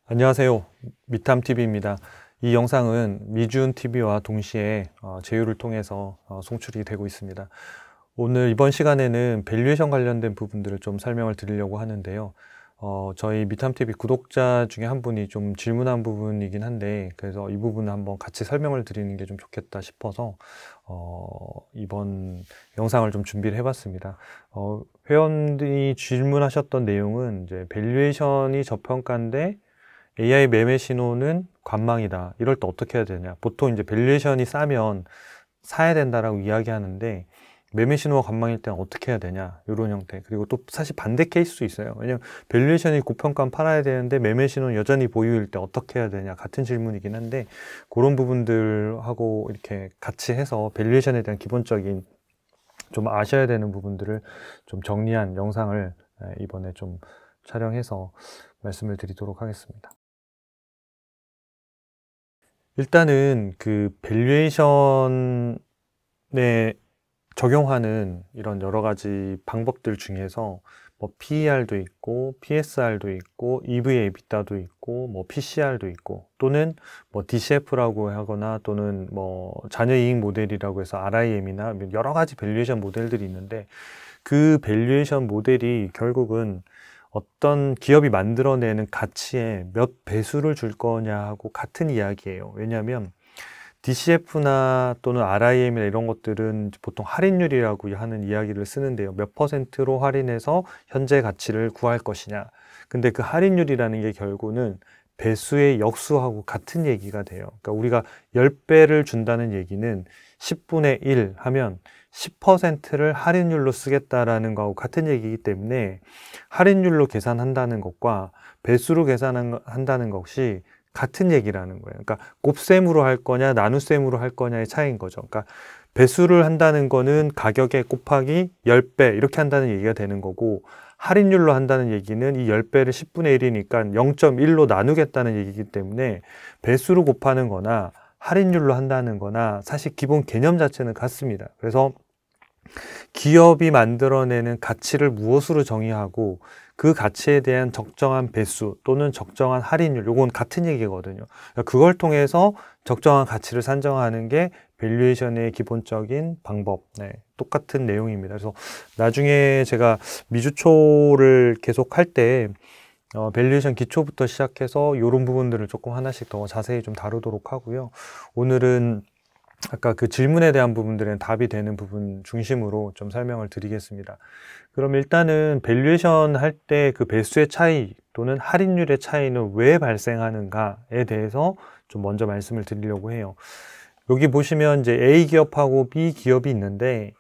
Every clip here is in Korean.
안녕하세요. 미탐TV입니다. 이 영상은 미준TV와 동시에 제휴를 통해서 송출이 되고 있습니다. 오늘 이번 시간에는 밸류에이션 관련된 부분들을 좀 설명을 드리려고 하는데요. 저희 미탐TV 구독자 중에 한 분이 좀 질문한 부분이긴 한데, 그래서 이 부분을 한번 같이 설명을 드리는 게 좀 좋겠다 싶어서 이번 영상을 좀 준비를 해봤습니다. 회원들이 질문하셨던 내용은 이제 밸류에이션이 저평가인데 AI 매매 신호는 관망이다. 이럴 때 어떻게 해야 되냐. 보통 이제 밸류에이션이 싸면 사야 된다라고 이야기하는데 매매 신호가 관망일 때는 어떻게 해야 되냐. 이런 형태. 그리고 또 사실 반대 케이스도 있어요. 왜냐면 밸류에이션이 고평가면 팔아야 되는데 매매 신호는 여전히 보유일 때 어떻게 해야 되냐. 같은 질문이긴 한데 그런 부분들하고 이렇게 같이 해서 밸류에이션에 대한 기본적인 좀 아셔야 되는 부분들을 좀 정리한 영상을 이번에 좀 촬영해서 말씀을 드리도록 하겠습니다. 일단은 그 밸류에이션에 적용하는 이런 여러 가지 방법들 중에서 뭐 PER도 있고 PSR도 있고 EV/EBITDA도 있고 뭐 PCR도 있고 또는 뭐 DCF라고 하거나 또는 뭐 자녀이익 모델이라고 해서 RIM이나 여러 가지 밸류에이션 모델들이 있는데 그 밸류에이션 모델이 결국은 어떤 기업이 만들어내는 가치에 몇 배수를 줄 거냐 하고 같은 이야기예요. 왜냐하면 DCF나 또는 RIM이나 이런 것들은 보통 할인율이라고 하는 이야기를 쓰는데요. 몇 퍼센트로 할인해서 현재 가치를 구할 것이냐. 근데 그 할인율이라는 게 결국은 배수의 역수하고 같은 얘기가 돼요. 그러니까 우리가 10배를 준다는 얘기는 10분의 1 하면 10%를 할인율로 쓰겠다라는 거하고 같은 얘기이기 때문에 할인율로 계산한다는 것과 배수로 계산한다는 것이 같은 얘기라는 거예요. 그러니까 곱셈으로 할 거냐 나눗셈으로 할 거냐의 차이인 거죠. 그러니까 배수를 한다는 거는 가격에 곱하기 10배 이렇게 한다는 얘기가 되는 거고 할인율로 한다는 얘기는 이 10배를 10분의 1이니까 0.1로 나누겠다는 얘기이기 때문에 배수로 곱하는 거나 할인율로 한다는 거나 사실 기본 개념 자체는 같습니다. 그래서 기업이 만들어내는 가치를 무엇으로 정의하고 그 가치에 대한 적정한 배수 또는 적정한 할인율, 요건 같은 얘기거든요. 그걸 통해서 적정한 가치를 산정하는 게 밸류에이션의 기본적인 방법, 똑같은 내용입니다. 그래서 나중에 제가 미주초를 계속 할 때 밸류에이션 기초부터 시작해서 이런 부분들을 조금 하나씩 더 자세히 좀 다루도록 하고요. 오늘은 아까 그 질문에 대한 부분들은 답이 되는 부분 중심으로 좀 설명을 드리겠습니다. 그럼 일단은 밸류에이션 할 때 그 배수의 차이 또는 할인율의 차이는 왜 발생하는가에 대해서 좀 먼저 말씀을 드리려고 해요. 여기 보시면 이제 A 기업하고 B 기업이 있는데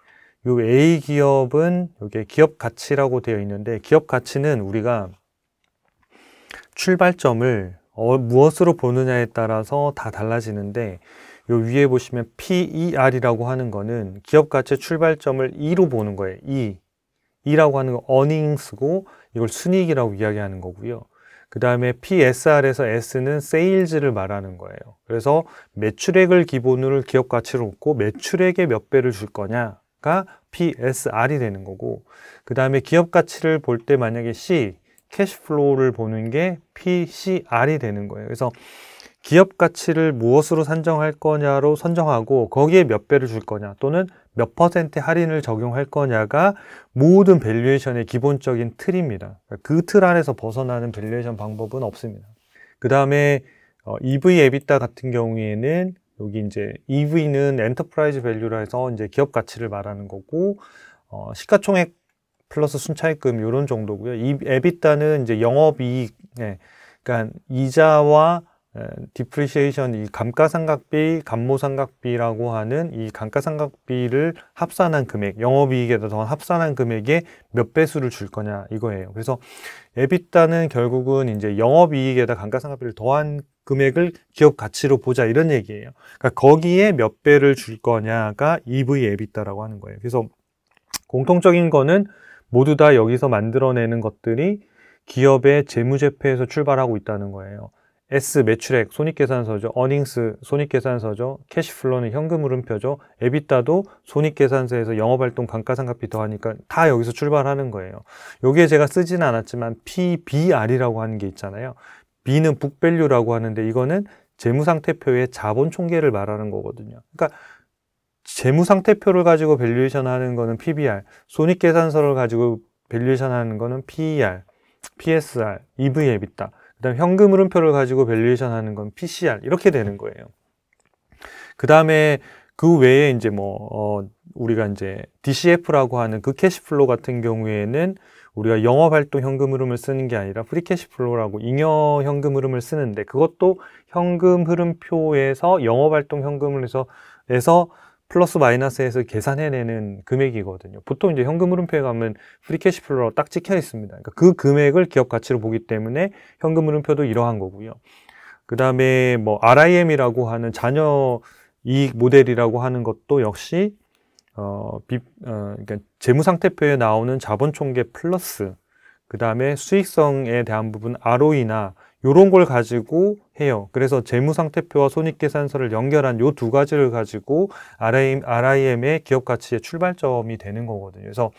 요 A 기업은 이게 기업 가치라고 되어 있는데 기업 가치는 우리가 출발점을 무엇으로 보느냐에 따라서 다 달라지는데 요 위에 보시면 PER이라고 하는 거는 기업 가치의 출발점을 2로 보는 거예요. 2라고 하는 건 earnings고 이걸 순이익이라고 이야기하는 거고요. 그 다음에 PSR에서 S는 sales를 말하는 거예요. 그래서 매출액을 기본으로 기업 가치로 놓고 매출액에 몇 배를 줄 거냐가 PSR이 되는 거고 그 다음에 기업 가치를 볼 때 만약에 C, 캐시플로우를 보는 게 PCR이 되는 거예요. 그래서 기업 가치를 무엇으로 산정할 거냐로 선정하고 거기에 몇 배를 줄 거냐 또는 몇 퍼센트 할인을 적용할 거냐가 모든 밸류에이션의 기본적인 틀입니다. 그 틀 안에서 벗어나는 밸류에이션 방법은 없습니다. 그 다음에 EV, EBITDA 같은 경우에는 여기 이제 EV는 엔터프라이즈 밸류라 해서 이제 기업 가치를 말하는 거고 시가총액 플러스 순차익금 이런 정도고요. 이 EBITDA는 이제 영업이익, 그러니까 이자와 디프리시에이션, 이 감가상각비, 감모상각비라고 하는 이 감가상각비를 합산한 금액, 영업이익에다 더한 합산한 금액에 몇 배수를 줄 거냐 이거예요. 그래서 EBITDA는 결국은 이제 영업이익에다 감가상각비를 더한 금액을 기업 가치로 보자 이런 얘기예요. 그러니까 거기에 몇 배를 줄 거냐가 EV/EBITDA라고 하는 거예요. 그래서 공통적인 거는 모두 다 여기서 만들어내는 것들이 기업의 재무제표에서 출발하고 있다는 거예요. S 매출액 손익계산서죠. earnings 손익계산서죠. 캐시플로우는 현금흐름표죠. EBITDA도 손익계산서에서 영업활동 감가상각비 더하니까 다 여기서 출발하는 거예요. 여기에 제가 쓰지는 않았지만 PBR이라고 하는 게 있잖아요. B는 북밸류라고 하는데 이거는 재무상태표의 자본 총계를 말하는 거거든요. 그러니까 재무상태표를 가지고 밸류에이션 하는 거는 PBR, 손익계산서를 가지고 밸류에이션 하는 거는 PER, PSR, EV, EBITDA, 그 다음에 현금흐름표를 가지고 밸류에이션 하는 건 PCR, 이렇게 되는 거예요. 그 다음에 그 외에 이제 우리가 이제 DCF라고 하는 그 캐시플로우 같은 경우에는 우리가 영업활동 현금 흐름을 쓰는 게 아니라 프리 캐시플로우라고 잉여 현금 흐름을 쓰는데, 그것도 현금 흐름표에서 영업활동 현금을 해서 플러스 마이너스해서 계산해내는 금액이거든요. 보통 이제 현금 흐름표에 가면 프리 캐시플로우라고 딱 찍혀 있습니다. 그러니까 그 금액을 기업 가치로 보기 때문에 현금 흐름표도 이러한 거고요. 그 다음에 RIM이라고 하는 자녀 이익 모델이라고 하는 것도 역시 그러니까 재무상태표에 나오는 자본총계 플러스 그 다음에 수익성에 대한 부분 ROE나 이런 걸 가지고 해요. 그래서 재무상태표와 손익계산서를 연결한 요 두 가지를 가지고 RIM의 기업가치의 출발점이 되는 거거든요. 그래서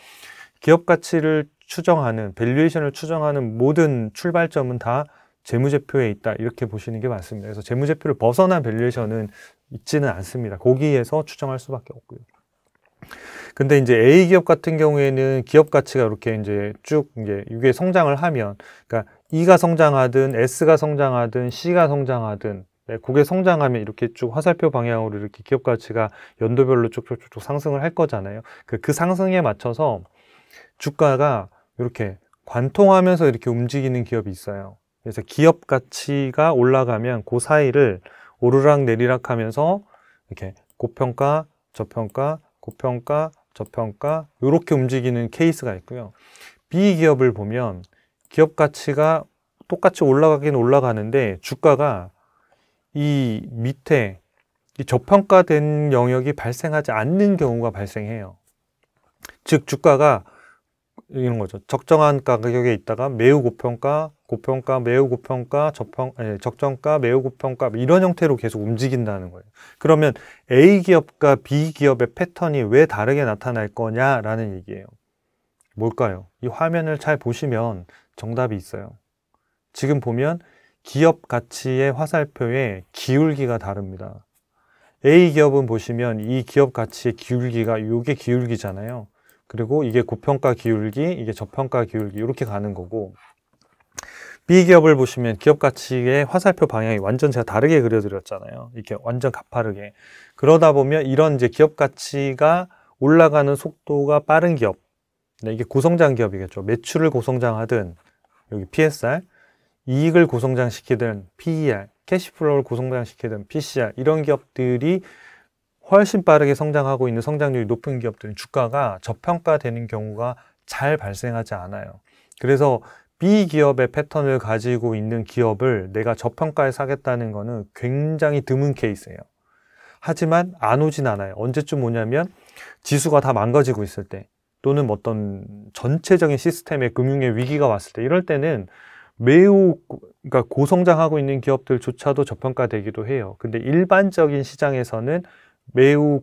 기업가치를 추정하는, 밸류에이션을 추정하는 모든 출발점은 다 재무제표에 있다, 이렇게 보시는 게 맞습니다. 그래서 재무제표를 벗어난 밸류에이션은 있지는 않습니다. 거기에서 추정할 수밖에 없고요. 근데 이제 A 기업 같은 경우에는 기업 가치가 이렇게 이제 쭉 이게 성장을 하면, 그러니까 E가 성장하든 S가 성장하든 C가 성장하든, 그게 성장하면 이렇게 쭉 화살표 방향으로 이렇게 기업 가치가 연도별로 쭉쭉쭉 상승을 할 거잖아요. 그 상승에 맞춰서 주가가 이렇게 관통하면서 이렇게 움직이는 기업이 있어요. 그래서 기업 가치가 올라가면 그 사이를 오르락 내리락 하면서 이렇게 고평가, 저평가, 고평가, 저평가 이렇게 움직이는 케이스가 있고요. B 기업을 보면 기업 가치가 똑같이 올라가긴 올라가는데 주가가 이 밑에 이 저평가된 영역이 발생하지 않는 경우가 발생해요. 즉 주가가 이런 거죠. 적정한 가격에 있다가 매우 고평가, 고평가, 매우 고평가, 적정가, 매우 고평가, 이런 형태로 계속 움직인다는 거예요. 그러면 A 기업과 B 기업의 패턴이 왜 다르게 나타날 거냐라는 얘기예요. 뭘까요? 이 화면을 잘 보시면 정답이 있어요. 지금 보면 기업 가치의 화살표에 기울기가 다릅니다. A 기업은 보시면 이 기업 가치의 기울기가 이게 기울기잖아요. 그리고 이게 고평가 기울기, 이게 저평가 기울기, 이렇게 가는 거고, B 기업을 보시면 기업 가치의 화살표 방향이 완전 제가 다르게 그려드렸잖아요. 이렇게 완전 가파르게. 그러다 보면 이런 이제 기업 가치가 올라가는 속도가 빠른 기업, 이게 고성장 기업이겠죠. 매출을 고성장하든, 여기 PSR, 이익을 고성장시키든 PER, 캐시플로우를 고성장시키든 PCR, 이런 기업들이 훨씬 빠르게 성장하고 있는 성장률이 높은 기업들은 주가가 저평가되는 경우가 잘 발생하지 않아요. 그래서 B 기업의 패턴을 가지고 있는 기업을 내가 저평가에 사겠다는 거는 굉장히 드문 케이스예요. 하지만 안 오진 않아요. 언제쯤 오냐면 지수가 다 망가지고 있을 때, 또는 어떤 전체적인 시스템의 금융의 위기가 왔을 때, 이럴 때는 매우 그러니까 고성장하고 있는 기업들조차도 저평가되기도 해요. 근데 일반적인 시장에서는 매우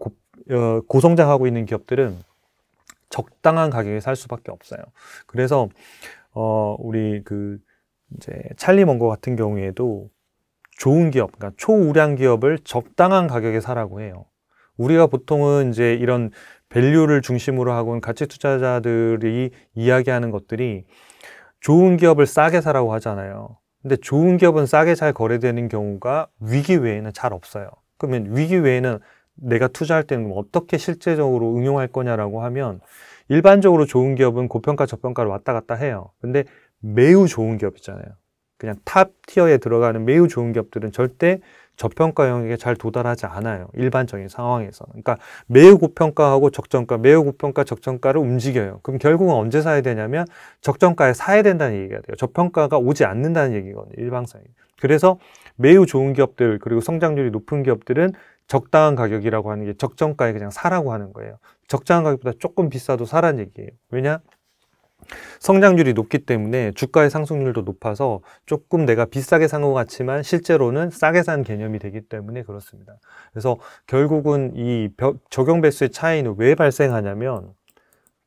고성장하고 있는 기업들은 적당한 가격에 살 수밖에 없어요. 그래서 우리 이제 찰리 먼거 같은 경우에도 좋은 기업, 그러니까 초우량 기업을 적당한 가격에 사라고 해요. 우리가 보통은 이제 이런 밸류를 중심으로 하고 가치 투자자들이 이야기하는 것들이 좋은 기업을 싸게 사라고 하잖아요. 근데 좋은 기업은 싸게 잘 거래되는 경우가 위기 외에는 잘 없어요. 그러면 위기 외에는 내가 투자할 때는 어떻게 실제적으로 응용할 거냐라고 하면, 일반적으로 좋은 기업은 고평가 저평가를 왔다 갔다 해요. 근데 매우 좋은 기업 있잖아요. 그냥 탑 티어에 들어가는 매우 좋은 기업들은 절대 저평가 영역에 잘 도달하지 않아요. 일반적인 상황에서는. 그러니까 매우 고평가하고 적정가, 매우 고평가, 적정가를 움직여요. 그럼 결국은 언제 사야 되냐면 적정가에 사야 된다는 얘기가 돼요. 저평가가 오지 않는다는 얘기거든요. 일방상이. 그래서 매우 좋은 기업들, 그리고 성장률이 높은 기업들은 적당한 가격이라고 하는 게 적정가에 그냥 사라고 하는 거예요. 적정한 가격보다 조금 비싸도 사라는 얘기예요. 왜냐? 성장률이 높기 때문에 주가의 상승률도 높아서 조금 내가 비싸게 산 것 같지만 실제로는 싸게 산 개념이 되기 때문에 그렇습니다. 그래서 결국은 이 적용 배수의 차이는 왜 발생하냐면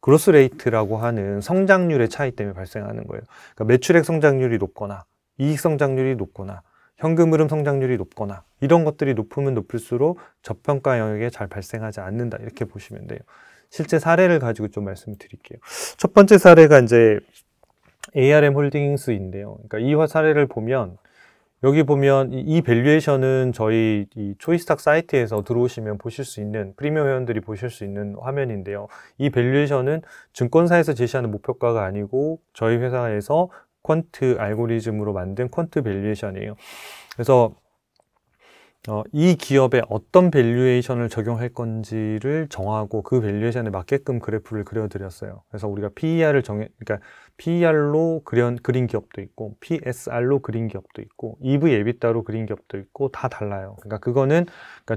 그로스 레이트라고 하는 성장률의 차이 때문에 발생하는 거예요. 그러니까 매출액 성장률이 높거나 이익 성장률이 높거나 현금 흐름 성장률이 높거나 이런 것들이 높으면 높을수록 저평가 영역에 잘 발생하지 않는다, 이렇게 보시면 돼요. 실제 사례를 가지고 좀 말씀을 드릴게요. 첫 번째 사례가 이제 ARM 홀딩스인데요. 그러니까 이 사례를 보면 여기 보면 이 밸류에이션은 저희 이 초이스탁 사이트에서 들어오시면 보실 수 있는, 프리미엄 회원들이 보실 수 있는 화면인데요. 이 밸류에이션은 증권사에서 제시하는 목표가가 아니고 저희 회사에서 퀀트 알고리즘으로 만든 퀀트 밸류에이션이에요. 그래서 이 기업에 어떤 밸류에이션을 적용할 건지를 정하고 그 밸류에이션에 맞게끔 그래프를 그려드렸어요. 그래서 우리가 PER을 그러니까 PER로 그린 기업도 있고, PSR로 그린 기업도 있고, EV, EBITDA로 그린 기업도 있고, 다 달라요. 그러니까 그거는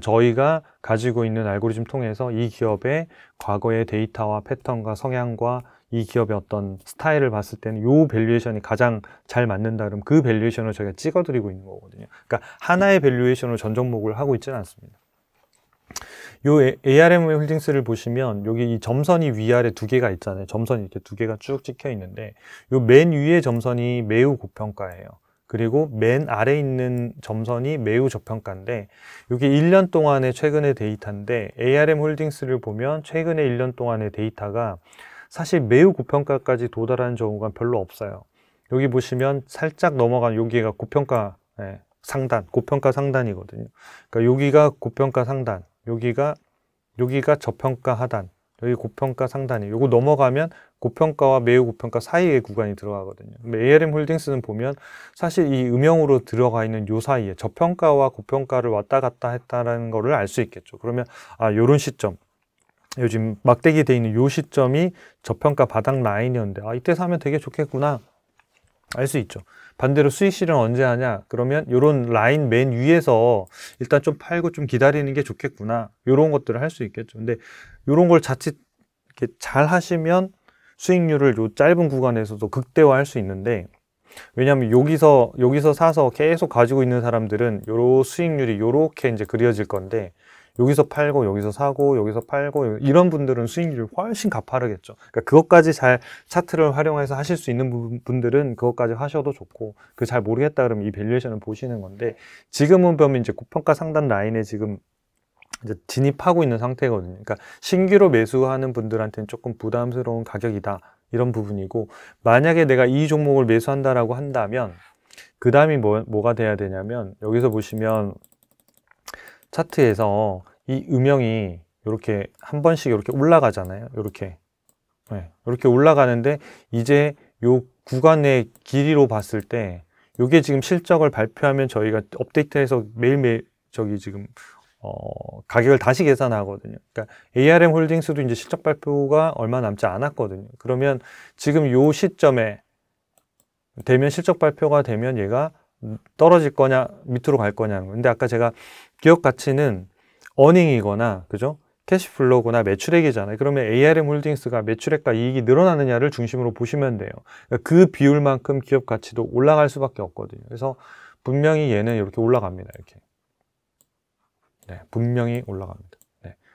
저희가 가지고 있는 알고리즘 통해서 이 기업의 과거의 데이터와 패턴과 성향과 이 기업의 어떤 스타일을 봤을 때는 이 밸류에이션이 가장 잘 맞는다 그러면 그 밸류에이션을 저희가 찍어드리고 있는 거거든요. 그러니까 하나의 밸류에이션으로 전 종목을 하고 있지는 않습니다. 요 ARM 홀딩스를 보시면 여기 이 점선이 위아래 두 개가 있잖아요. 점선이 이렇게 두 개가 쭉 찍혀 있는데 요 맨 위에 점선이 매우 고평가예요. 그리고 맨 아래 있는 점선이 매우 저평가인데 이게 1년 동안의 최근의 데이터인데 ARM 홀딩스를 보면 최근의 1년 동안의 데이터가 사실 매우 고평가까지 도달하는 경우가 별로 없어요. 여기 보시면 살짝 넘어간 여기가 고평가 상단, 고평가 상단이거든요. 그러니까 여기가 고평가 상단, 여기가 저평가 하단, 여기 고평가 상단이에요. 요거 넘어가면 고평가와 매우 고평가 사이의 구간이 들어가거든요. ARM 홀딩스는 보면 사실 이 음영으로 들어가 있는 요 사이에 저평가와 고평가를 왔다 갔다 했다라는 거를 알 수 있겠죠. 그러면 요런 시점, 요즘 막대기 돼 있는 요 시점이 저평가 바닥 라인이었는데 이때 사면 되게 좋겠구나, 알 수 있죠. 반대로 수익 실현 언제 하냐, 그러면 요런 라인 맨 위에서 일단 좀 팔고 좀 기다리는 게 좋겠구나, 요런 것들을 할 수 있겠죠. 근데 요런 걸 자칫 이렇게 잘 하시면 수익률을 요 짧은 구간에서도 극대화할 수 있는데, 왜냐하면 여기서 사서 계속 가지고 있는 사람들은 요 수익률이 요렇게 이제 그려질 건데, 여기서 팔고 여기서 사고 여기서 팔고 이런 분들은 수익률이 훨씬 가파르겠죠. 그러니까 그것까지 잘 차트를 활용해서 하실 수 있는 분들은 그것까지 하셔도 좋고, 그 잘 모르겠다 그러면 이 밸류에이션을 보시는 건데, 지금은 보면 이제 고평가 상단 라인에 지금 이제 진입하고 있는 상태거든요. 그러니까 신규로 매수하는 분들한테는 조금 부담스러운 가격이다, 이런 부분이고, 만약에 내가 이 종목을 매수한다라고 한다면 그 다음이 뭐가 돼야 되냐면, 여기서 보시면 차트에서 이 음영이 이렇게 한 번씩 이렇게 올라가잖아요. 이렇게 올라가는데 이제 요 구간의 길이로 봤을 때 요게 지금 실적을 발표하면 저희가 업데이트해서 매일매일 지금 가격을 다시 계산하거든요. 그러니까 ARM 홀딩스도 이제 실적 발표가 얼마 남지 않았거든요. 그러면 지금 요 시점에 되면, 실적 발표가 되면 얘가 떨어질 거냐 밑으로 갈 거냐는 거예요. 근데 아까 제가 기업 가치는 어닝이거나 그죠? 캐시플로우거나 매출액이잖아요. 그러면 ARM 홀딩스가 매출액과 이익이 늘어나느냐를 중심으로 보시면 돼요. 그러니까 그 비율만큼 기업 가치도 올라갈 수밖에 없거든요. 그래서 분명히 얘는 이렇게 올라갑니다. 이렇게. 분명히 올라갑니다.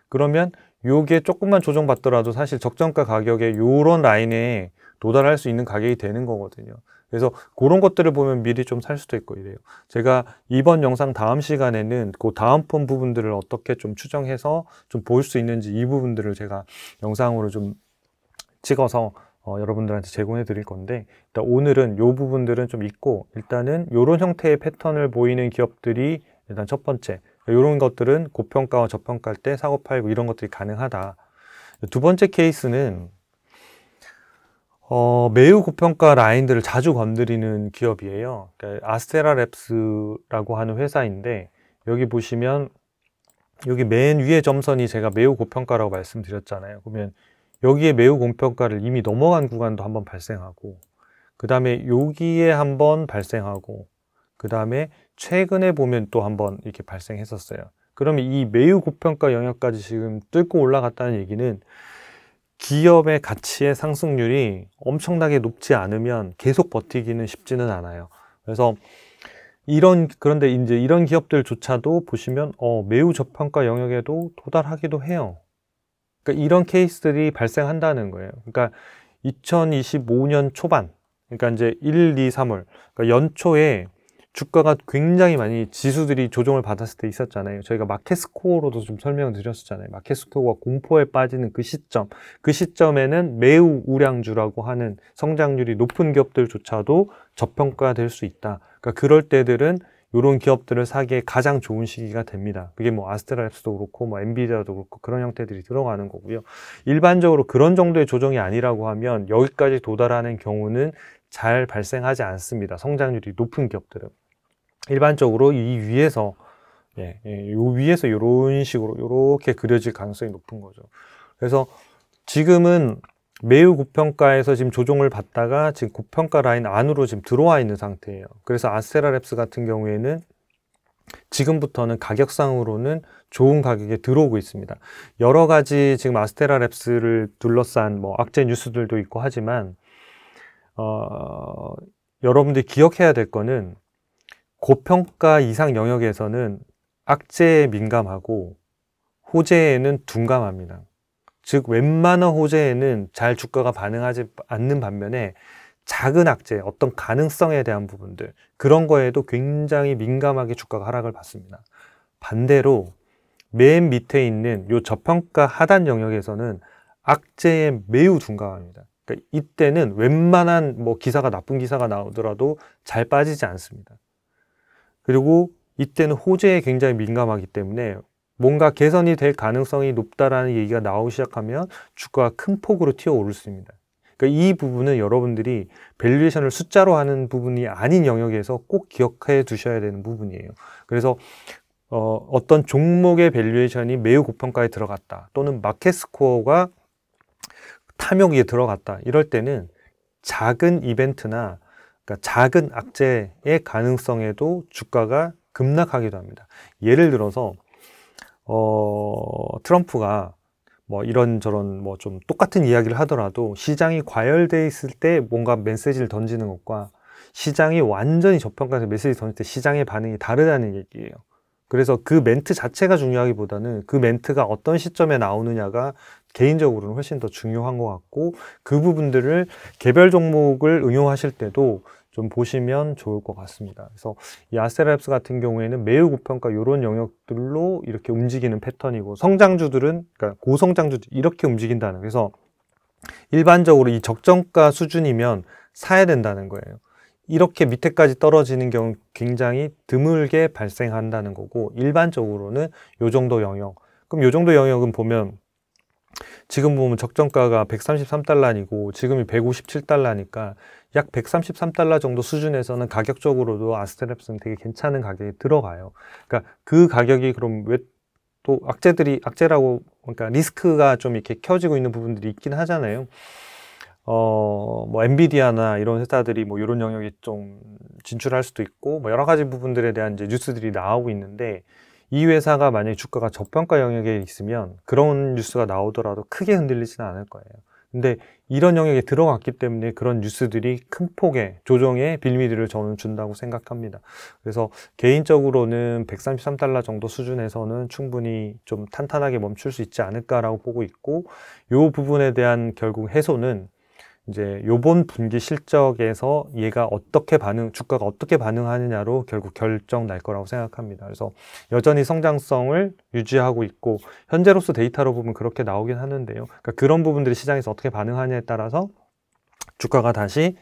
그러면 요게 조금만 조정받더라도 사실 적정가 가격에 요런 라인에 도달할 수 있는 가격이 되는 거거든요. 그래서 그런 것들을 보면 미리 좀 살 수도 있고 이래요. 제가 이번 영상 다음 시간에는 그 다음 편 부분들을 어떻게 좀 추정해서 좀 볼 수 있는지, 이 부분들을 제가 영상으로 좀 찍어서 여러분들한테 제공해 드릴 건데, 일단 오늘은 요 부분들은 좀 있고, 일단은 요런 형태의 패턴을 보이는 기업들이 일단 첫 번째, 이런 것들은 고평가와 저평가할 때 사고 팔고 이런 것들이 가능하다. 두 번째 케이스는 매우 고평가 라인들을 자주 건드리는 기업이에요. 그러니까 아스테라랩스라고 하는 회사인데, 여기 보시면 여기 맨 위에 점선이 제가 매우 고평가라고 말씀드렸잖아요. 그러면 여기에 매우 고평가를 이미 넘어간 구간도 한번 발생하고, 그 다음에 여기에 한번 발생하고, 그 다음에 최근에 보면 또 한번 이렇게 발생했었어요. 그러면 이 매우 고평가 영역까지 지금 뚫고 올라갔다는 얘기는 기업의 가치의 상승률이 엄청나게 높지 않으면 계속 버티기는 쉽지는 않아요. 그래서 그런데 이제 이런 기업들조차도 보시면 매우 저평가 영역에도 도달하기도 해요. 그러니까 이런 케이스들이 발생한다는 거예요. 그러니까 2025년 초반, 그러니까 이제 1, 2, 3월. 그러니까 연초에 주가가 굉장히 많이 지수들이 조정을 받았을 때 있었잖아요. 저희가 마켓 스코어로도 좀 설명을 드렸었잖아요. 마켓 스코어가 공포에 빠지는 그 시점, 그 시점에는 매우 우량주라고 하는 성장률이 높은 기업들조차도 저평가될 수 있다. 그러니까 그럴 때들은 이런 기업들을 사기에 가장 좋은 시기가 됩니다. 그게 뭐 아스트라랩스도 그렇고 뭐 엔비디아도 그렇고 그런 형태들이 들어가는 거고요. 일반적으로 그런 정도의 조정이 아니라고 하면 여기까지 도달하는 경우는 잘 발생하지 않습니다. 성장률이 높은 기업들은. 일반적으로 이 위에서 요 위에서 이런 식으로 이렇게 그려질 가능성이 높은 거죠. 그래서 지금은 매우 고평가에서 지금 조정을 받다가 지금 고평가 라인 안으로 지금 들어와 있는 상태예요. 그래서 아스테라랩스 같은 경우에는 지금부터는 가격상으로는 좋은 가격에 들어오고 있습니다. 여러 가지 지금 아스테라랩스를 둘러싼 뭐 악재 뉴스들도 있고 하지만 여러분들이 기억해야 될 거는 고평가 이상 영역에서는 악재에 민감하고 호재에는 둔감합니다. 즉 웬만한 호재에는 잘 주가가 반응하지 않는 반면에 작은 악재, 어떤 가능성에 대한 부분들 그런 거에도 굉장히 민감하게 주가가 하락을 받습니다. 반대로 맨 밑에 있는 요 저평가 하단 영역에서는 악재에 매우 둔감합니다. 그러니까 이때는 웬만한 뭐 기사가 나쁜 기사가 나오더라도 잘 빠지지 않습니다. 그리고 이때는 호재에 굉장히 민감하기 때문에 뭔가 개선이 될 가능성이 높다라는 얘기가 나오기 시작하면 주가가 큰 폭으로 튀어오를 수 있습니다. 그러니까 이 부분은 여러분들이 밸류에이션을 숫자로 하는 부분이 아닌 영역에서 꼭 기억해 두셔야 되는 부분이에요. 그래서 어떤 종목의 밸류에이션이 매우 고평가에 들어갔다 또는 마켓 스코어가 탐욕에 들어갔다 이럴 때는 작은 이벤트나 그러니까 작은 악재의 가능성에도 주가가 급락하기도 합니다. 예를 들어서 트럼프가 뭐 이런저런 뭐 좀 똑같은 이야기를 하더라도 시장이 과열돼 있을 때 뭔가 메시지를 던지는 것과 시장이 완전히 저평가해서 메시지 던질 때 시장의 반응이 다르다는 얘기예요. 그래서 그 멘트 자체가 중요하기보다는 그 멘트가 어떤 시점에 나오느냐가 개인적으로는 훨씬 더 중요한 것 같고 그 부분들을 개별 종목을 응용하실 때도 좀 보시면 좋을 것 같습니다. 그래서 이 아스테라랩스 같은 경우에는 매우 고평가 이런 영역들로 이렇게 움직이는 패턴이고 성장주들은 그러니까 고성장주들 이렇게 움직인다는 그래서 일반적으로 이 적정가 수준이면 사야 된다는 거예요. 이렇게 밑에까지 떨어지는 경우 굉장히 드물게 발생한다는 거고 일반적으로는 요 정도 영역 그럼 요 정도 영역은 보면 지금 보면 적정가가 133달러이고 지금이 157달러니까 약 133달러 정도 수준에서는 가격적으로도 아스테라랩스는 되게 괜찮은 가격에 들어가요. 그러니까 그 가격이 그럼 왜 또 악재라고 그러니까 리스크가 좀 이렇게 켜지고 있는 부분들이 있긴 하잖아요. 뭐 엔비디아나 이런 회사들이 뭐 이런 영역에 좀 진출할 수도 있고 뭐 여러 가지 부분들에 대한 이제 뉴스들이 나오고 있는데 이 회사가 만약에 주가가 저평가 영역에 있으면 그런 뉴스가 나오더라도 크게 흔들리지는 않을 거예요. 근데 이런 영역에 들어갔기 때문에 그런 뉴스들이 큰 폭의 조정의 빌미들을 저는 준다고 생각합니다. 그래서 개인적으로는 133달러 정도 수준에서는 충분히 좀 탄탄하게 멈출 수 있지 않을까라고 보고 있고 이 부분에 대한 결국 해소는 이제 요번 분기 실적에서 얘가 주가가 어떻게 반응하느냐로 결국 결정 날 거라고 생각합니다. 그래서 여전히 성장성을 유지하고 있고 현재로서 데이터로 보면 그렇게 나오긴 하는데요. 그러니까 그런 부분들이 시장에서 어떻게 반응하냐에 따라서 주가가 다시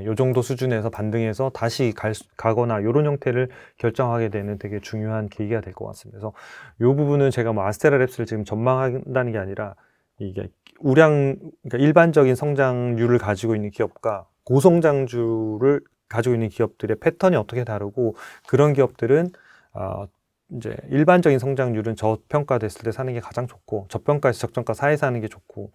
요 정도 수준에서 반등해서 다시 가거나 이런 형태를 결정하게 되는 되게 중요한 계기가 될 것 같습니다. 그래서 이 부분은 제가 뭐 아스테라랩스를 지금 전망한다는 게 아니라 이게 그러니까 일반적인 성장률을 가지고 있는 기업과 고성장주를 가지고 있는 기업들의 패턴이 어떻게 다르고 그런 기업들은 이제 일반적인 성장률은 저평가됐을 때 사는 게 가장 좋고 저평가에서 적정가 사이에서 하는 게 좋고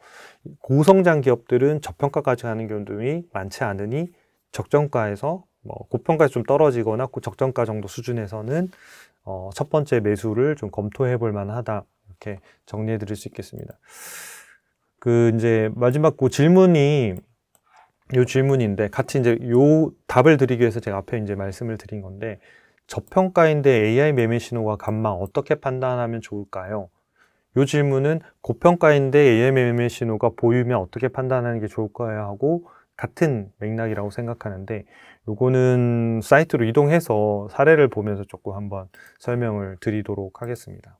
고성장 기업들은 저평가까지 하는 경우들이 많지 않으니 적정가에서 뭐 고평가에서 좀 떨어지거나 적정가 정도 수준에서는 첫 번째 매수를 좀 검토해 볼 만하다 이렇게 정리해 드릴 수 있겠습니다. 이제 마지막 질문이 요 질문인데 같이 이제 요 답을 드리기 위해서 제가 앞에 이제 말씀을 드린 건데 저평가인데 AI 매매 신호가 간망 어떻게 판단하면 좋을까요? 요 질문은 고평가인데 AI 매매 신호가 보이면 어떻게 판단하는 게 좋을까요? 하고 같은 맥락이라고 생각하는데, 요거는 사이트로 이동해서 사례를 보면서 조금 한번 설명을 드리도록 하겠습니다.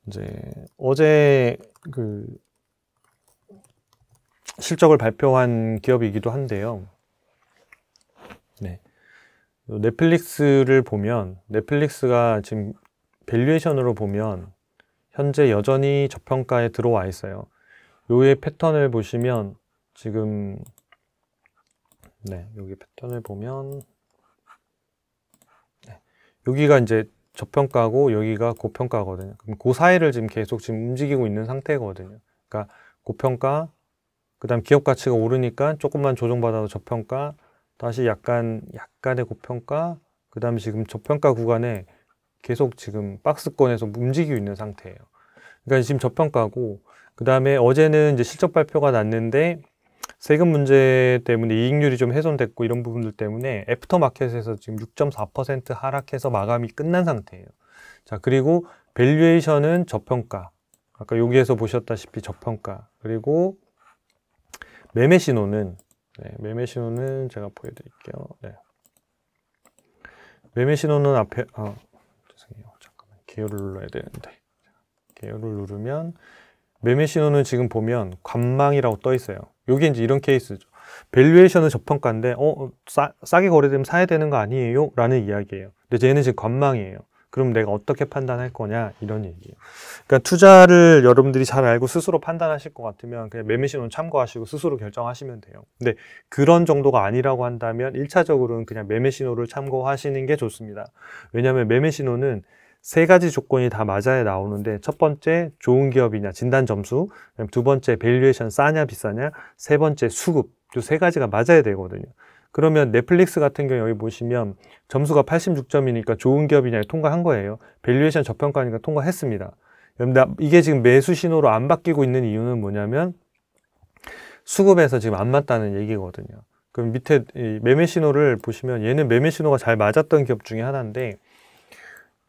이제 어제 그 실적을 발표한 기업이기도 한데요. 네. 넷플릭스를 보면, 넷플릭스가 지금 밸류에이션으로 보면 현재 여전히 저평가에 들어와 있어요. 요의 패턴을 보시면 지금, 네, 여기 패턴을 보면, 네, 여기가 이제 저평가고 여기가 고평가거든요. 그럼 그 사이를 지금 계속 지금 움직이고 있는 상태거든요. 그러니까 고평가, 그 다음 기업 가치가 오르니까 조금만 조정받아도 저평가, 다시 약간의 고평가, 그 다음에 지금 저평가 구간에 계속 지금 박스권에서 움직이고 있는 상태예요. 그러니까 지금 저평가고, 그 다음에 어제는 이제 실적 발표가 났는데 세금 문제 때문에 이익률이 좀 훼손됐고 이런 부분들 때문에 애프터마켓에서 지금 6.4% 하락해서 마감이 끝난 상태예요. 자, 그리고 밸류에이션은 저평가. 아까 여기에서 보셨다시피 저평가. 그리고 매매 신호는, 네, 매매 신호는 제가 보여드릴게요. 네. 매매 신호는 앞에, 죄송해요. 잠깐만. 개요를 눌러야 되는데. 개요를 누르면, 매매 신호는 지금 보면 관망이라고 떠 있어요. 여기 이제 이런 케이스죠. 밸류에이션은 저평가인데, 싸게 거래되면 사야 되는 거 아니에요? 라는 이야기예요. 근데 쟤는 지금 관망이에요. 그럼 내가 어떻게 판단할 거냐? 이런 얘기예요. 그러니까 투자를 여러분들이 잘 알고 스스로 판단하실 것 같으면 그냥 매매 신호는 참고하시고 스스로 결정하시면 돼요. 근데 그런 정도가 아니라고 한다면 1차적으로는 그냥 매매 신호를 참고하시는 게 좋습니다. 왜냐하면 매매 신호는 세 가지 조건이 다 맞아야 나오는데, 첫 번째 좋은 기업이냐 진단 점수, 두 번째 밸류에이션 싸냐 비싸냐, 세 번째 수급, 이 세 가지가 맞아야 되거든요. 그러면 넷플릭스 같은 경우 여기 보시면 점수가 86점이니까 좋은 기업이냐에 통과한 거예요. 밸류에이션 저평가니까 통과했습니다. 이게 지금 매수 신호로 안 바뀌고 있는 이유는 뭐냐면 수급에서 지금 안 맞다는 얘기거든요. 그럼 밑에 이 매매 신호를 보시면 얘는 매매 신호가 잘 맞았던 기업 중에 하나인데,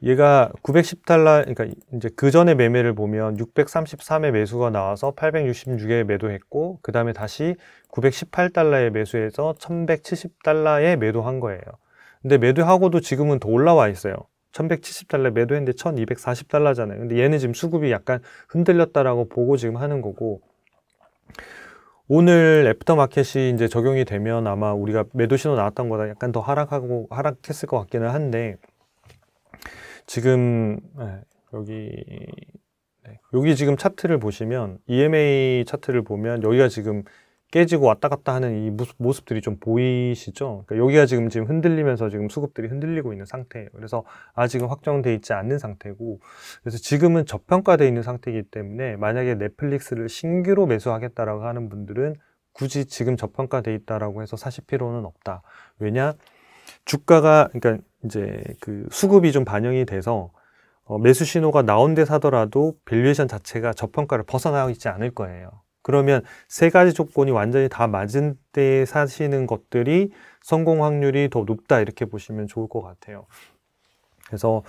얘가 910달러, 그러니까 이제 그 전에 매매를 보면 633에 매수가 나와서 866에 매도했고, 그 다음에 다시 918달러에 매수해서 1170달러에 매도한 거예요. 근데 매도하고도 지금은 더 올라와 있어요. 1170달러에 매도했는데 1240달러잖아요. 근데 얘는 지금 수급이 약간 흔들렸다라고 보고 지금 하는 거고, 오늘 애프터마켓이 이제 적용이 되면 아마 우리가 매도 신호 나왔던 거보다 약간 더 하락했을 것 같기는 한데, 지금 여기 지금 차트를 보시면 EMA 차트를 보면 여기가 지금 깨지고 왔다 갔다 하는 이 모습들이 좀 보이시죠? 그러니까 여기가 지금 흔들리면서 지금 수급들이 흔들리고 있는 상태예요. 그래서 아직은 확정돼 있지 않는 상태고, 그래서 지금은 저평가되어 있는 상태이기 때문에 만약에 넷플릭스를 신규로 매수하겠다라고 하는 분들은 굳이 지금 저평가돼 있다라고 해서 사실 필요는 없다. 왜냐? 주가가, 그러니까 이제 그 수급이 좀 반영이 돼서 매수 신호가 나온 데 사더라도 밸류에이션 자체가 저평가를 벗어나 있지 않을 거예요. 그러면 세 가지 조건이 완전히 다 맞은 때 사시는 것들이 성공 확률이 더 높다, 이렇게 보시면 좋을 것 같아요. 그래서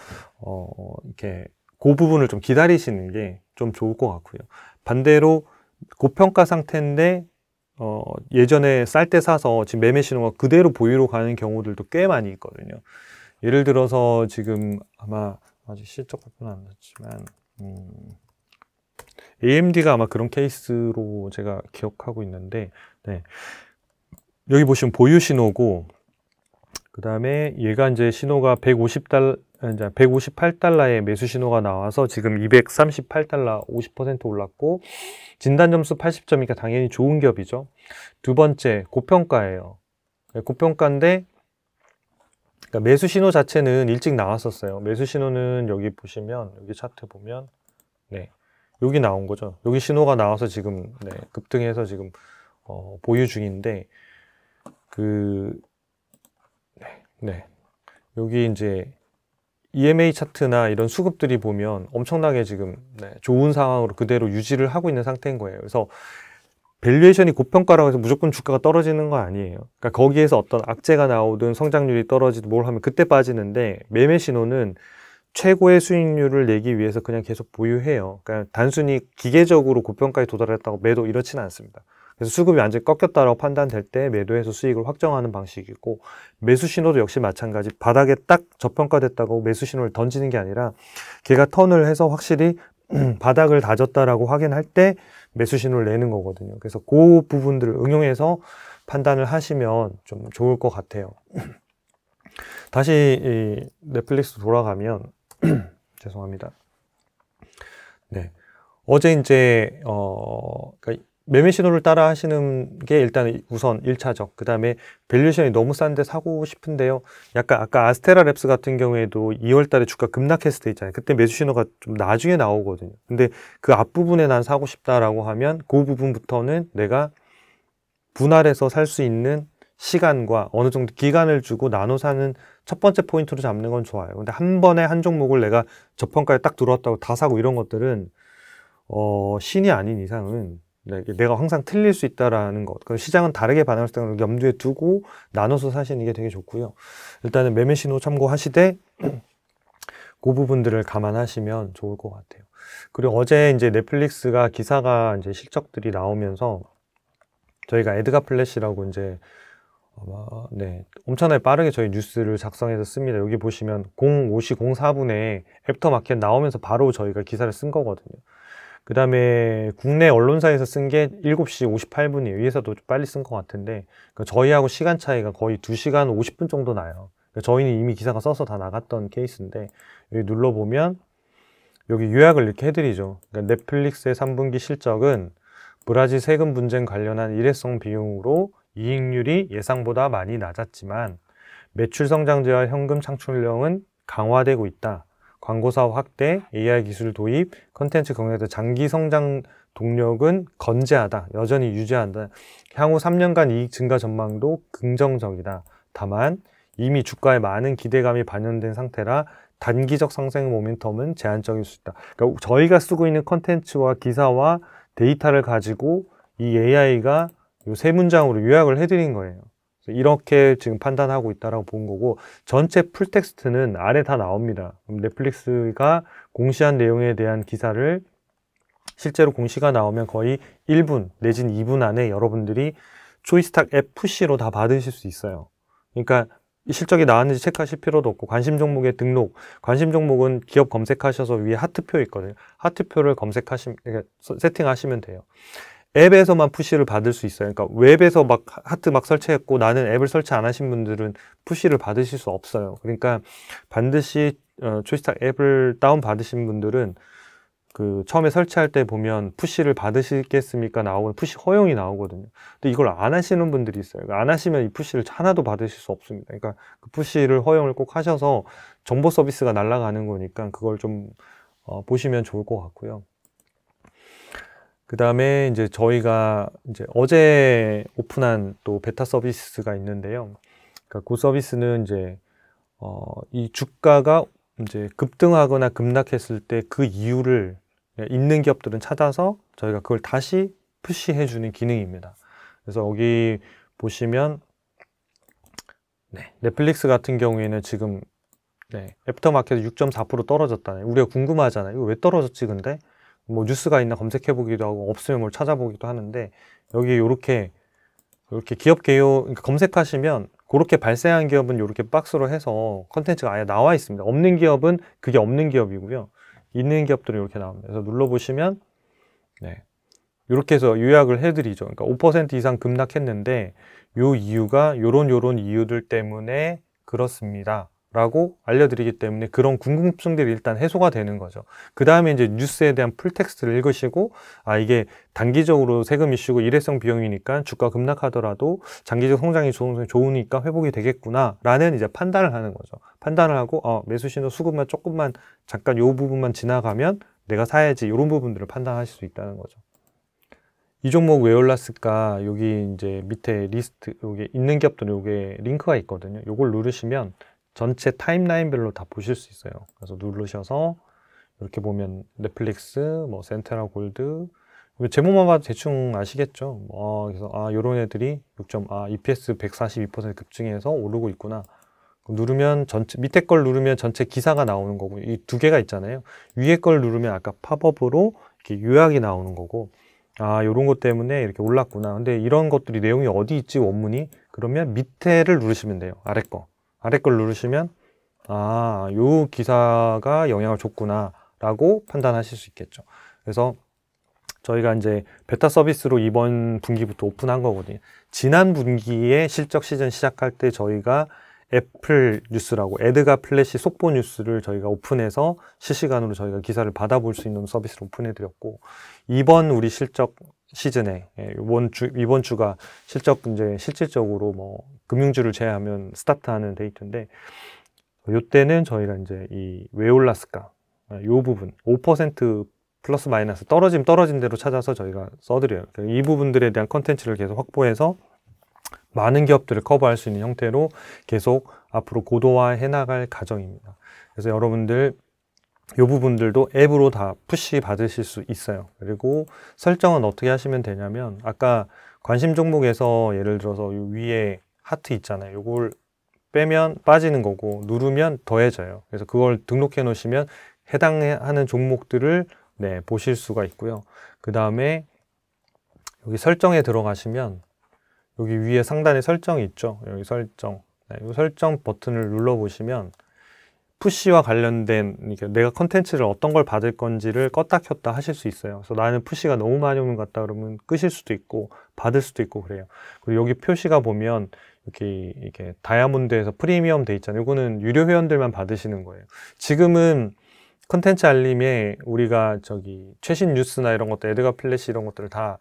이렇게 그 부분을 좀 기다리시는 게 좀 좋을 것 같고요. 반대로 고평가 상태인데 예전에 쌀 때 사서 지금 매매 신호가 그대로 보유로 가는 경우들도 꽤 많이 있거든요. 예를 들어서 지금 아마 아직 실적 발표는 안 났지만 AMD가 아마 그런 케이스로 제가 기억하고 있는데, 네. 여기 보시면 보유 신호고, 그 다음에 얘가 이제 신호가 158달러에 매수 신호가 나와서 지금 238달러 50% 올랐고, 진단 점수 80점이니까 당연히 좋은 기업이죠. 두 번째, 고평가예요. 고평가인데, 그러니까 매수 신호 자체는 일찍 나왔었어요. 매수 신호는 여기 보시면, 여기 차트 보면, 네. 여기 나온 거죠. 여기 신호가 나와서 지금, 네, 급등해서 지금, 보유 중인데, 네. 여기 이제, EMA 차트나 이런 수급들이 보면 엄청나게 지금, 네, 좋은 상황으로 그대로 유지를 하고 있는 상태인 거예요. 그래서 밸류에이션이 고평가라고 해서 무조건 주가가 떨어지는 거 아니에요. 그러니까 거기에서 어떤 악재가 나오든 성장률이 떨어지든 뭘 하면 그때 빠지는데, 매매 신호는 최고의 수익률을 내기 위해서 그냥 계속 보유해요. 그러니까 단순히 기계적으로 고평가에 도달했다고 매도 이렇지는 않습니다. 그래서 수급이 완전히 꺾였다라고 판단될 때 매도해서 수익을 확정하는 방식이고, 매수 신호도 역시 마찬가지. 바닥에 딱 저평가됐다고 매수 신호를 던지는 게 아니라 걔가 턴을 해서 확실히 바닥을 다졌다라고 확인할 때 매수 신호를 내는 거거든요. 그래서 그 부분들을 응용해서 판단을 하시면 좀 좋을 것 같아요. 다시 이 넷플릭스 돌아가면 죄송합니다. 네. 어제 이제 그러니까 매매 신호를 따라 하시는 게 일단 우선 1차적. 그 다음에 밸류에이션이 너무 싼데 사고 싶은데요. 약간 아까 아스테라랩스 같은 경우에도 2월 달에 주가 급락했을 때 있잖아요. 그때 매수 신호가 좀 나중에 나오거든요. 근데 그 앞부분에 난 사고 싶다라고 하면 그 부분부터는 내가 분할해서 살 수 있는 시간과 어느 정도 기간을 주고 나눠 사는 첫 번째 포인트로 잡는 건 좋아요. 근데 한 번에 한 종목을 내가 저평가에 딱 들어왔다고 다 사고 이런 것들은 신이 아닌 이상은 내가 항상 틀릴 수 있다라는 것. 시장은 다르게 반응할 수 있다는 걸 염두에 두고 나눠서 사시는 게 되게 좋고요. 일단은 매매 신호 참고하시되 그 부분들을 감안하시면 좋을 것 같아요. 그리고 어제 이제 넷플릭스가 기사가 이제 실적들이 나오면서 저희가 에드가 플래시라고 이제 네, 엄청나게 빠르게 저희 뉴스를 작성해서 씁니다. 여기 보시면 05시 04분에 애프터마켓 나오면서 바로 저희가 기사를 쓴 거거든요. 그 다음에 국내 언론사에서 쓴 게 7시 58분이에요. 위에서도 좀 빨리 쓴 것 같은데, 그러니까 저희하고 시간 차이가 거의 2시간 50분 정도 나요. 그러니까 저희는 이미 기사가 써서 다 나갔던 케이스인데, 여기 눌러보면 여기 요약을 이렇게 해드리죠. 그러니까 넷플릭스의 3분기 실적은 브라질 세금 분쟁 관련한 일회성 비용으로 이익률이 예상보다 많이 낮았지만 매출 성장제와 현금 창출력은 강화되고 있다. 광고 사업 확대, AI 기술 도입, 컨텐츠 경영 등 장기 성장 동력은 건재하다. 여전히 유지한다. 향후 3년간 이익 증가 전망도 긍정적이다. 다만 이미 주가에 많은 기대감이 반영된 상태라 단기적 상승 모멘텀은 제한적일 수 있다. 그러니까 저희가 쓰고 있는 컨텐츠와 기사와 데이터를 가지고 이 AI가 이 세 문장으로 요약을 해드린 거예요. 이렇게 지금 판단하고 있다라고 본 거고, 전체 풀텍스트는 아래 다 나옵니다. 넷플릭스가 공시한 내용에 대한 기사를 실제로 공시가 나오면 거의 1분 내지는 2분 안에 여러분들이 초이스탁 앱 푸시로 다 받으실 수 있어요. 그러니까 실적이 나왔는지 체크하실 필요도 없고, 관심 종목에 등록, 관심 종목은 기업 검색하셔서 위에 하트표 있거든요. 하트표를 세팅하시면 돼요. 앱에서만 푸시를 받을 수 있어요. 그러니까 웹에서 막 하트 막 설치했고 나는 앱을 설치 안 하신 분들은 푸시를 받으실 수 없어요. 그러니까 반드시 초이스탁 앱을 다운 받으신 분들은 그 처음에 설치할 때 보면 푸시를 받으시겠습니까 나오고 푸시 허용이 나오거든요. 근데 이걸 안 하시는 분들이 있어요. 안 하시면 이 푸시를 하나도 받으실 수 없습니다. 그러니까 그 푸시를 허용을 꼭 하셔서 정보 서비스가 날아가는 거니까 그걸 좀 보시면 좋을 것 같고요. 그 다음에 이제 저희가 이제 어제 오픈한 또 베타 서비스가 있는데요. 그러니까 그 서비스는 이제 이 주가가 이제 급등하거나 급락했을 때 그 이유를 있는 기업들은 찾아서 저희가 그걸 다시 푸시해 주는 기능입니다. 그래서 여기 보시면 넷플릭스 같은 경우에는 지금 애프터마켓 6.4% 떨어졌다네요. 우리가 궁금하잖아요. 이거 왜 떨어졌지 근데? 뭐 뉴스가 있나 검색해 보기도 하고 없으면 뭘 찾아보기도 하는데, 여기 이렇게 기업 개요 그러니까 검색하시면 그렇게 발생한 기업은 이렇게 박스로 해서 컨텐츠가 아예 나와 있습니다. 없는 기업은 그게 없는 기업이고요. 있는 기업들은 이렇게 나옵니다. 그래서 눌러보시면 이렇게 해서 요약을 해드리죠. 그러니까 5% 이상 급락했는데 요 이유가 요런 이유들 때문에 그렇습니다 라고 알려드리기 때문에 그런 궁금증들이 일단 해소가 되는 거죠. 그 다음에 이제 뉴스에 대한 풀텍스트를 읽으시고, 아 이게 단기적으로 세금 이슈고 일회성 비용이니까 주가 급락하더라도 장기적 성장이 좋으니까 회복이 되겠구나 라는 이제 판단을 하는 거죠. 판단을 하고 매수 신호 수급만 조금만 잠깐 요 부분만 지나가면 내가 사야지, 이런 부분들을 판단하실 수 있다는 거죠. 이 종목 왜 올랐을까? 여기 이제 밑에 리스트, 여기 있는 기업들은 여기 링크가 있거든요. 요걸 누르시면 전체 타임라인별로 다 보실 수 있어요. 그래서 누르셔서 이렇게 보면 넷플릭스, 뭐 센테라 골드, 제목만 봐도 대충 아시겠죠? 그래서 요런 애들이 EPS 142% 급증해서 오르고 있구나. 누르면 전체, 밑에 걸 누르면 전체 기사가 나오는 거고, 이 두 개가 있잖아요. 위에 걸 누르면 아까 팝업으로 이렇게 요약이 나오는 거고, 아, 요런 것 때문에 이렇게 올랐구나. 근데 이런 것들이 내용이 어디 있지, 원문이? 그러면 밑에를 누르시면 돼요. 아래 거. 아래 걸 누르시면, 아, 요 기사가 영향을 줬구나. 라고 판단하실 수 있겠죠. 그래서 저희가 이제 베타 서비스로 이번 분기부터 오픈한 거거든요. 지난 분기에 실적 시즌 시작할 때 저희가 애플 뉴스라고 애드가 플래시 속보 뉴스를 저희가 오픈해서 실시간으로 저희가 기사를 받아볼 수 있는 서비스를 오픈해드렸고, 이번 우리 실적 시즌에 이번 주가 실적 이제 실질적으로 뭐 금융주를 제외하면 스타트하는 데이트인데, 요때는 저희가 이제 이 왜 올랐을까 요 부분 5% 플러스 마이너스 떨어진 대로 찾아서 저희가 써드려요. 이 부분들에 대한 컨텐츠를 계속 확보해서 많은 기업들을 커버할 수 있는 형태로 계속 앞으로 고도화해 나갈 과정입니다. 그래서 여러분들 이 부분들도 앱으로 다 푸시 받으실 수 있어요. 그리고 설정은 어떻게 하시면 되냐면, 아까 관심 종목에서 예를 들어서 이 위에 하트 있잖아요. 이걸 빼면 빠지는 거고 누르면 더해져요. 그래서 그걸 등록해 놓으시면 해당하는 종목들을 보실 수가 있고요. 그 다음에 여기 설정에 들어가시면 여기 위에 상단에 설정이 있죠. 여기 설정. 이 설정 버튼을 눌러보시면 푸시와 관련된 내가 컨텐츠를 어떤 걸 받을 건지를 껐다 켰다 하실 수 있어요. 그래서 나는 푸시가 너무 많이 오는 것 같다 그러면 끄실 수도 있고 받을 수도 있고 그래요. 그리고 여기 표시가 보면 이렇게 다이아몬드에서 프리미엄 돼 있잖아요. 이거는 유료 회원들만 받으시는 거예요. 지금은 컨텐츠 알림에 우리가 최신 뉴스나 이런 것들, 애드가 플래시 이런 것들을 다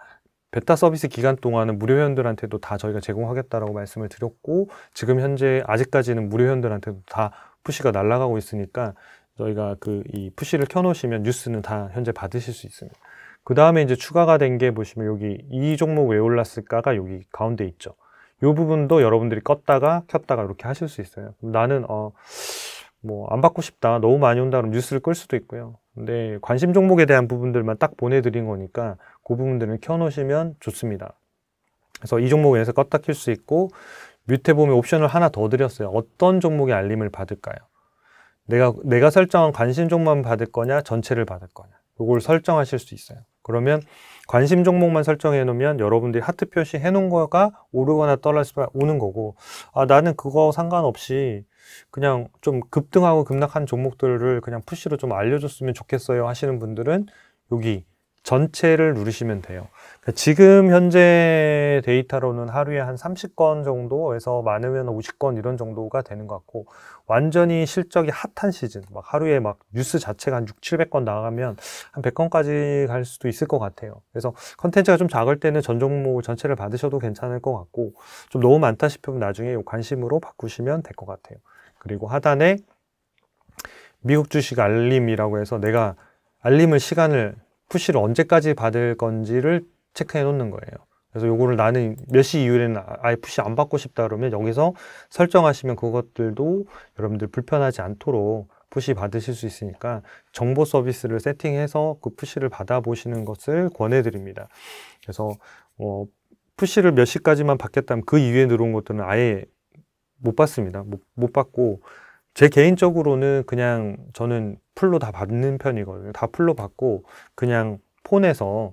베타 서비스 기간 동안은 무료 회원들한테도 다 저희가 제공하겠다라고 말씀을 드렸고, 지금 현재 아직까지는 무료 회원들한테도 다 푸시가 날아가고 있으니까 저희가 이 푸시를 켜놓으시면 뉴스는 다 현재 받으실 수 있습니다. 그 다음에 이제 추가가 된 게 보시면 여기 이 종목 왜 올랐을까가 여기 가운데 있죠. 이 부분도 여러분들이 껐다가 켰다가 이렇게 하실 수 있어요. 나는 뭐 안 받고 싶다, 너무 많이 온다 그러면 뉴스를 끌 수도 있고요. 근데 관심 종목에 대한 부분들만 딱 보내드린 거니까 그 부분들을 켜놓으시면 좋습니다. 그래서 이 종목에 대해서 껐다 킬 수 있고, 밑에 보면 옵션을 하나 더 드렸어요. 어떤 종목의 알림을 받을까요? 내가 설정한 관심 종목만 받을 거냐, 전체를 받을 거냐, 이걸 설정하실 수 있어요. 그러면 관심 종목만 설정해 놓으면 여러분들이 하트 표시 해 놓은 거가 오르거나 떨어지거나 오는 거고, 아, 나는 그거 상관없이 그냥 좀 급등하고 급락한 종목들을 그냥 푸시로 좀 알려줬으면 좋겠어요 하시는 분들은 여기 전체를 누르시면 돼요. 지금 현재 데이터로는 하루에 한 30건 정도에서 많으면 50건 이런 정도가 되는 것 같고, 완전히 실적이 핫한 시즌, 막 하루에 막 뉴스 자체가 한 6, 700건 나가면 한 100건까지 갈 수도 있을 것 같아요. 그래서 컨텐츠가 좀 작을 때는 전 종목 전체를 받으셔도 괜찮을 것 같고, 좀 너무 많다 싶으면 나중에 관심으로 바꾸시면 될 것 같아요. 그리고 하단에 미국 주식 알림이라고 해서 내가 알림을 푸시를 언제까지 받을 건지를 체크해 놓는 거예요. 그래서 요거를 나는 몇 시 이후에는 아예 푸시 안 받고 싶다 그러면 여기서 설정하시면 그것들도 여러분들 불편하지 않도록 푸시 받으실 수 있으니까 정보 서비스를 세팅해서 그 푸시를 받아보시는 것을 권해드립니다. 그래서 푸시를 몇 시까지만 받겠다면 그 이후에 들어온 것들은 아예 못 받습니다. 못 받고, 제 개인적으로는 그냥 저는 풀로 다 받는 편이거든요. 다 풀로 받고 그냥 폰에서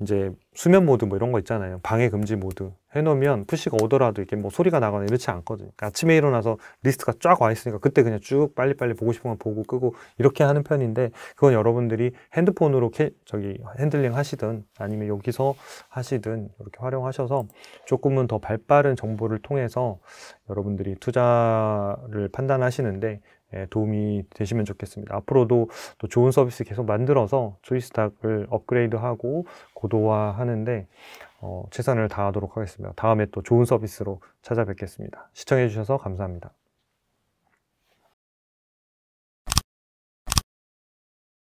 이제 수면 모드 뭐 이런 거 있잖아요. 방해 금지 모드 해놓으면 푸시가 오더라도 이렇게 뭐 소리가 나거나 이렇지 않거든요. 그러니까 아침에 일어나서 리스트가 쫙 와 있으니까 그때 그냥 쭉 빨리빨리 보고 싶은 거 보고 끄고 이렇게 하는 편인데, 그건 여러분들이 핸드폰으로 핸들링 하시든 아니면 여기서 하시든 이렇게 활용하셔서 조금은 더 발빠른 정보를 통해서 여러분들이 투자를 판단하시는데 도움이 되시면 좋겠습니다. 앞으로도 또 좋은 서비스 계속 만들어서 조이스탁을 업그레이드하고 고도화하는데 최선을 다하도록 하겠습니다. 다음에 또 좋은 서비스로 찾아뵙겠습니다. 시청해 주셔서 감사합니다.